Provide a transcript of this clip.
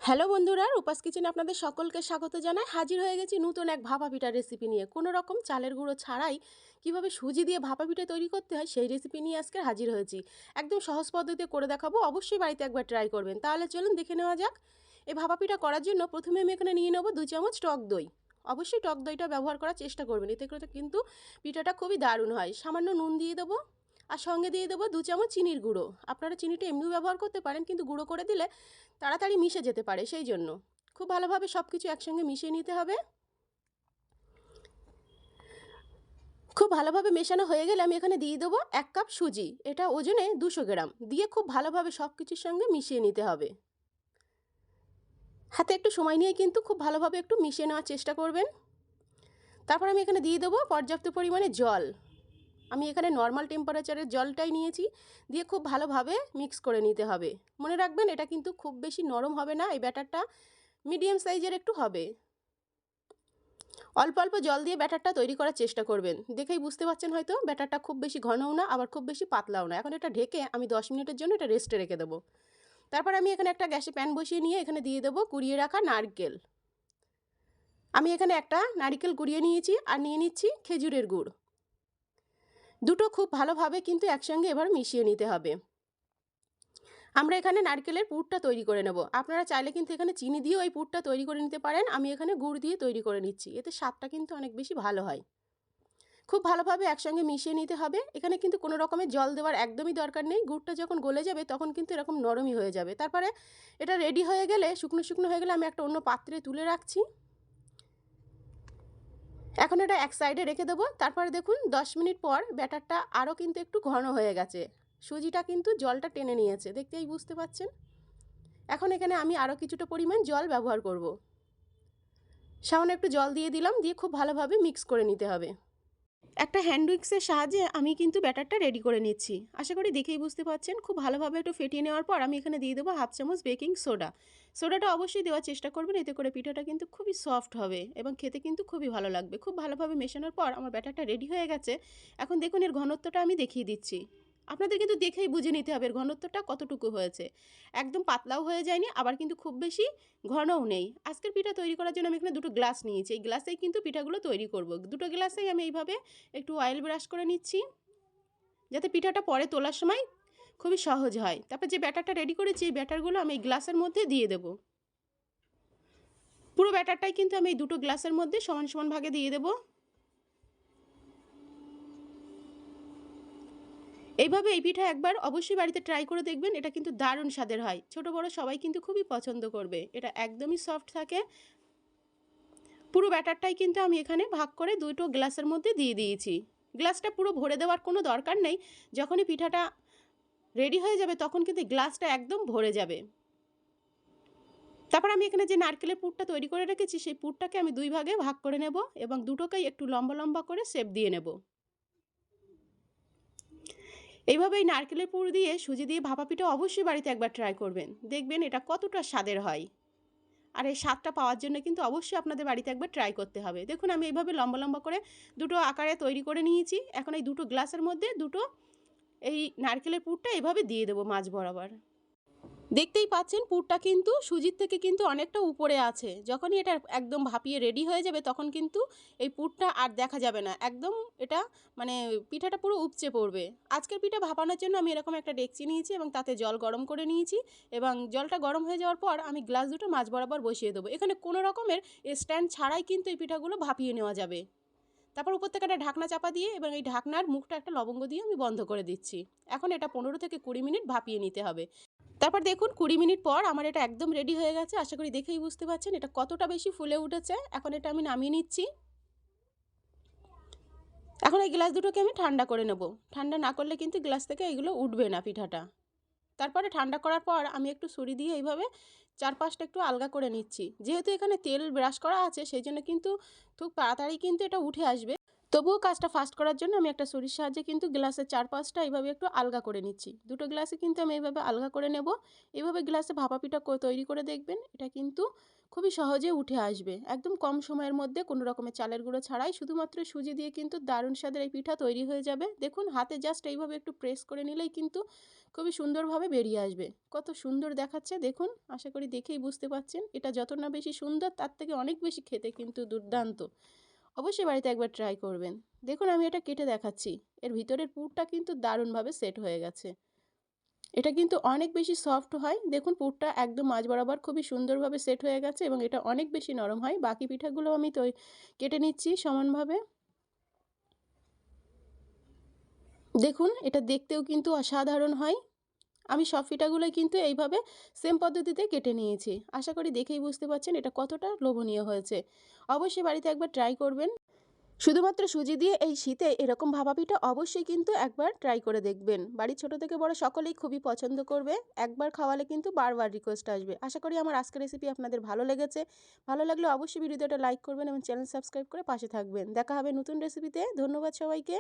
Hello বন্ধুরা, রূপাস কিচেনে আপনাদের সকলকে স্বাগত জানাই। হাজির হয়ে গেছি নতুন এক ভাপা পিঠার রেসিপি নিয়ে। কোনো রকম চালের গুঁড়ো ছাড়াই কিভাবে সুজি দিয়ে ভাপা পিঠা তৈরি করতে হয় সেই রেসিপি নিয়ে আজকে হাজির হয়েছি। একদম সহজ পদ্ধতিতে করে দেখাবো, অবশ্যই বাড়িতে একবার ট্রাই করবেন। তাহলে চলুন দেখে নেওয়া যাক। এই ভাপা পিঠা করার জন্য প্রথমে আমি এখানে নিয়ে নেবো 2 চামচ টক দই। অবশ্যই টক দইটা ব্যবহার করার চেষ্টা করবেন, এতে করে কিন্তু পিঠাটা খুবই দারুণ হয়। সামান্য নুন দিয়ে দেবো, আর সঙ্গে দিয়ে দেবো 2 চামচ চিনির গুঁড়ো। আপনারা চিনিটা এমনিও ব্যবহার করতে পারেন, কিন্তু গুঁড়ো করে দিলে তাড়াতাড়ি মিশে যেতে পারে, সেই জন্য খুব ভালোভাবে সব কিছু একসঙ্গে মিশিয়ে নিতে হবে। খুব ভালোভাবে মেশানো হয়ে গেলে আমি এখানে দিয়ে দেবো 1 কাপ সুজি। এটা ওজনে 200 গ্রাম দিয়ে খুব ভালোভাবে সব কিছুর সঙ্গে মিশিয়ে নিতে হবে। হাতে একটু সময় নিয়ে কিন্তু খুব ভালোভাবে একটু মিশিয়ে নেওয়ার চেষ্টা করবেন। তারপর আমি এখানে দিয়ে দেবো পর্যাপ্ত পরিমাণে জল। আমি এখানে নর্মাল টেম্পারেচারের জলটাই নিয়েছি, দিয়ে খুব ভালোভাবে মিক্স করে নিতে হবে। মনে রাখবেন, এটা কিন্তু খুব বেশি নরম হবে না, এই ব্যাটারটা মিডিয়াম সাইজের একটু হবে। অল্প অল্প জল দিয়ে ব্যাটারটা তৈরি করার চেষ্টা করবেন। দেখেই বুঝতে পারছেন হয়তো, ব্যাটারটা খুব বেশি ঘনও না, আবার খুব বেশি পাতলাও না। এখন এটা ঢেকে আমি 10 মিনিটের জন্য এটা রেস্টে রেখে দেবো। তারপর আমি এখানে একটা গ্যাসে প্যান বসিয়ে নিয়ে এখানে দিয়ে দেবো কুড়িয়ে রাখা নারকেল। আমি এখানে একটা নারকেল কুড়িয়ে নিয়েছি, আর নিয়ে নিচ্ছি খেজুরের গুড়। দুটো খুব ভালোভাবে কিন্তু একসঙ্গে এবার মিশিয়ে নিতে হবে। আমরা এখানে নারকেলের পুরটা তৈরি করে নেব। আপনারা চাইলে কিন্তু এখানে চিনি দিয়েও এই পুরটা তৈরি করে নিতে পারেন। আমি এখানে গুড় দিয়ে তৈরি করে নিচ্ছি, এতে স্বাদটা কিন্তু অনেক বেশি ভালো হয়। খুব ভালোভাবে একসঙ্গে মিশিয়ে নিতে হবে। এখানে কিন্তু কোনো রকমের জল দেওয়ার একদমই দরকার নেই। গুড়টা যখন গলে যাবে তখন কিন্তু এরকম নরমই হয়ে যাবে। তারপরে এটা রেডি হয়ে গেলে, শুকনো শুকনো হয়ে গেলে আমি একটা অন্য পাত্রে তুলে রাখছি। এখন এটা এক সাইডে রেখে দেবো। তারপরে দেখুন 10 মিনিট পর ব্যাটারটা আরও কিন্তু একটু ঘন হয়ে গেছে। সুজিটা কিন্তু জলটা টেনে নিয়েছে, দেখতেই বুঝতে পাচ্ছেন। এখন এখানে আমি আরও কিছুটা পরিমাণ জল ব্যবহার করব। সামান্য একটু জল দিয়ে দিলাম, দিয়ে খুব ভালোভাবে মিক্স করে নিতে হবে। একটা হ্যান্ড উইক্সের সাহায্যে আমি কিন্তু ব্যাটারটা রেডি করে নিচ্ছি। আশা করি দেখেই বুঝতে পারছেন। খুব ভালোভাবে একটু ফেটিয়ে নেওয়ার পর আমি এখানে দিয়ে দেবো 1/2 চামচ বেকিং সোডা। সোডাটা অবশ্যই দেওয়ার চেষ্টা করবেন, এতে করে পিঠাটা কিন্তু খুবই সফট হবে এবং খেতে কিন্তু খুবই ভালো লাগবে। খুব ভালোভাবে মেশানোর পর আমার ব্যাটারটা রেডি হয়ে গেছে। এখন দেখুন এর ঘনত্বটা আমি দেখিয়ে দিচ্ছি। আপনাদের কিন্তু দেখেই বুঝে নিতে হবে এর ঘনত্বটা কতটুকু হয়েছে। একদম পাতলাও হয়ে যায়নি, আবার কিন্তু খুব বেশি ঘনও নেই। আজকের পিঠা তৈরি করার জন্য আমি এখানে 2টো গ্লাস নিয়েছি। এই গ্লাসেই কিন্তু পিঠাগুলো তৈরি করব। 2টো গ্লাসেই আমি এইভাবে একটু অয়েল ব্রাশ করে নিচ্ছি, যাতে পিঠাটা পরে তোলার সময় খুবই সহজ হয়। তারপর যে ব্যাটারটা রেডি করেছি, এই ব্যাটারগুলো আমি এই গ্লাসের মধ্যে দিয়ে দেব। পুরো ব্যাটারটাই কিন্তু আমি এই 2টো গ্লাসের মধ্যে সমান সমান ভাগে দিয়ে দেব। এইভাবে এই পিঠা একবার অবশ্যই বাড়িতে ট্রাই করে দেখবেন। এটা কিন্তু দারুণ স্বাদের হয়, ছোট বড় সবাই কিন্তু খুবই পছন্দ করবে। এটা একদমই সফট থাকে। পুরো ব্যাটারটাই কিন্তু আমি এখানে ভাগ করে 2টো গ্লাসের মধ্যে দিয়ে দিয়েছি। গ্লাসটা পুরো ভরে দেওয়ার কোনো দরকার নেই। যখনই পিঠাটা রেডি হয়ে যাবে তখন কিন্তু গ্লাসটা একদম ভরে যাবে। তারপর আমি এখানে যে নারকেলের পুরটা তৈরি করে রেখেছি, সেই পুরটাকে আমি 2 ভাগে ভাগ করে নেব এবং দুটোকেই একটু লম্বা লম্বা করে শেপ দিয়ে নেব। এইভাবে এই নারকেলের পুর দিয়ে সুজি দিয়ে ভাপা পিঠা অবশ্যই বাড়িতে একবার ট্রাই করবেন, দেখবেন এটা কতটা স্বাদের হয়। আর এই স্বাদটা পাওয়ার জন্য কিন্তু অবশ্যই আপনাদের বাড়িতে একবার ট্রাই করতে হবে। দেখুন আমি এইভাবে লম্বা লম্বা করে 2টো আকারে তৈরি করে নিয়েছি। এখন এই 2টো গ্লাসের মধ্যে 2টো এই নারকেলের পুরটা এইভাবে দিয়ে দেবো মাঝ বরাবর। দেখতেই পাচ্ছেন পুরটা কিন্তু সুজির থেকে কিন্তু অনেকটা উপরে আছে। যখনই এটা একদম ভাপিয়ে রেডি হয়ে যাবে তখন কিন্তু এই পুরটা আর দেখা যাবে না, একদম এটা মানে পিঠাটা পুরো উপচে পড়বে। আজকের পিঠা ভাপানোর জন্য আমি এরকম একটা ডেকচি নিয়েছি এবং তাতে জল গরম করে নিয়েছি, এবং জলটা গরম হয়ে যাওয়ার পর আমি গ্লাস দুটো মাঝ বরাবর বসিয়ে দেবো। এখানে কোনো রকমের স্ট্যান্ড ছাড়াই কিন্তু এই পিঠাগুলো ভাপিয়ে নেওয়া যাবে। তারপর উপর থেকে একটা ঢাকনা চাপা দিয়ে এবং এই ঢাকনার মুখটা একটা লবঙ্গ দিয়ে আমি বন্ধ করে দিচ্ছি। এখন এটা 15 থেকে 20 মিনিট ভাপিয়ে নিতে হবে। তারপর দেখুন 20 মিনিট পর আমার এটা একদম রেডি হয়ে গেছে। আশা করি দেখেই বুঝতে পারছেন এটা কতটা বেশি ফুলে উঠেছে। এখন এটা আমি নামিয়ে নিচ্ছি। এখন এই গ্লাস দুটোকে আমি ঠান্ডা করে নেব। ঠান্ডা না করলে কিন্তু গ্লাস থেকে এগুলো উঠবে না পিঠাটা। তারপরে ঠান্ডা করার পর আমি একটু ছুরি দিয়ে এইভাবে চারপাশটা একটু আলগা করে নিচ্ছি। যেহেতু এখানে তেল ব্রাশ করা আছে, সেই জন্য কিন্তু খুব তাড়াতাড়ি কিন্তু এটা উঠে আসবে। তবুও কাজটা ফাস্ট করার জন্য আমি একটা ছুরির সাহায্যে কিন্তু গ্লাসের চারপাশটা এইভাবে একটু আলগা করে নিচ্ছি। দুটো গ্লাসে কিন্তু আমি এইভাবে আলগা করে নেব। এভাবে গ্লাসে ভাপা পিঠা তৈরি করে দেখবেন, এটা কিন্তু খুবই সহজে উঠে আসবে। একদম কম সময়ের মধ্যে কোনো রকমের চালের গুঁড়ো ছাড়াই শুধুমাত্র সুজি দিয়ে কিন্তু দারুণ স্বাদের এই পিঠা তৈরি হয়ে যাবে। দেখুন হাতে জাস্ট এইভাবে একটু প্রেস করে নিলেই কিন্তু খুবই সুন্দরভাবে বেরিয়ে আসবে। কত সুন্দর দেখাচ্ছে দেখুন, আশা করি দেখেই বুঝতে পারছেন। এটা যত না বেশি সুন্দর তার থেকে অনেক বেশি খেতে কিন্তু দুর্দান্ত। অবশ্যই বাড়িতে একবার ট্রাই করবেন। দেখুন আমি এটা কেটে দেখাচ্ছি। এর ভিতরের পুরটা কিন্তু দারুণভাবে সেট হয়ে গেছে। এটা কিন্তু অনেক বেশি সফট হয়। দেখুন পুরটা একদম মাঝ বরাবর খুবই সুন্দরভাবে সেট হয়ে গেছে এবং এটা অনেক বেশি নরম হয়। বাকি পিঠাগুলো আমি কেটে নিচ্ছি সমানভাবে। দেখুন এটা দেখতেও কিন্তু অসাধারণ হয়। আমি সব পিঠাগুলোই কিন্তু এইভাবে সেম পদ্ধতিতে কেটে নিয়েছি। আশা করি দেখেই বুঝতে পারছেন এটা কতটা লোভনীয় হয়েছে। অবশ্যই বাড়িতে একবার ট্রাই করবেন। শুধুমাত্র সুজি দিয়ে এই শীতে এরকম ভাপা পিঠা অবশ্যই কিন্তু একবার ট্রাই করে দেখবেন। বাড়ির ছোট থেকে বড় সকলেই খুবই পছন্দ করবে। একবার খাওয়ালে কিন্তু বারবার রিকোয়েস্ট আসবে। আশা করি আমার আজকের রেসিপি আপনাদের ভালো লেগেছে। ভালো লাগলে অবশ্যই ভিডিওটা লাইক করবেন এবং চ্যানেল সাবস্ক্রাইব করে পাশে থাকবেন। দেখা হবে নতুন রেসিপিতে। ধন্যবাদ সবাইকে।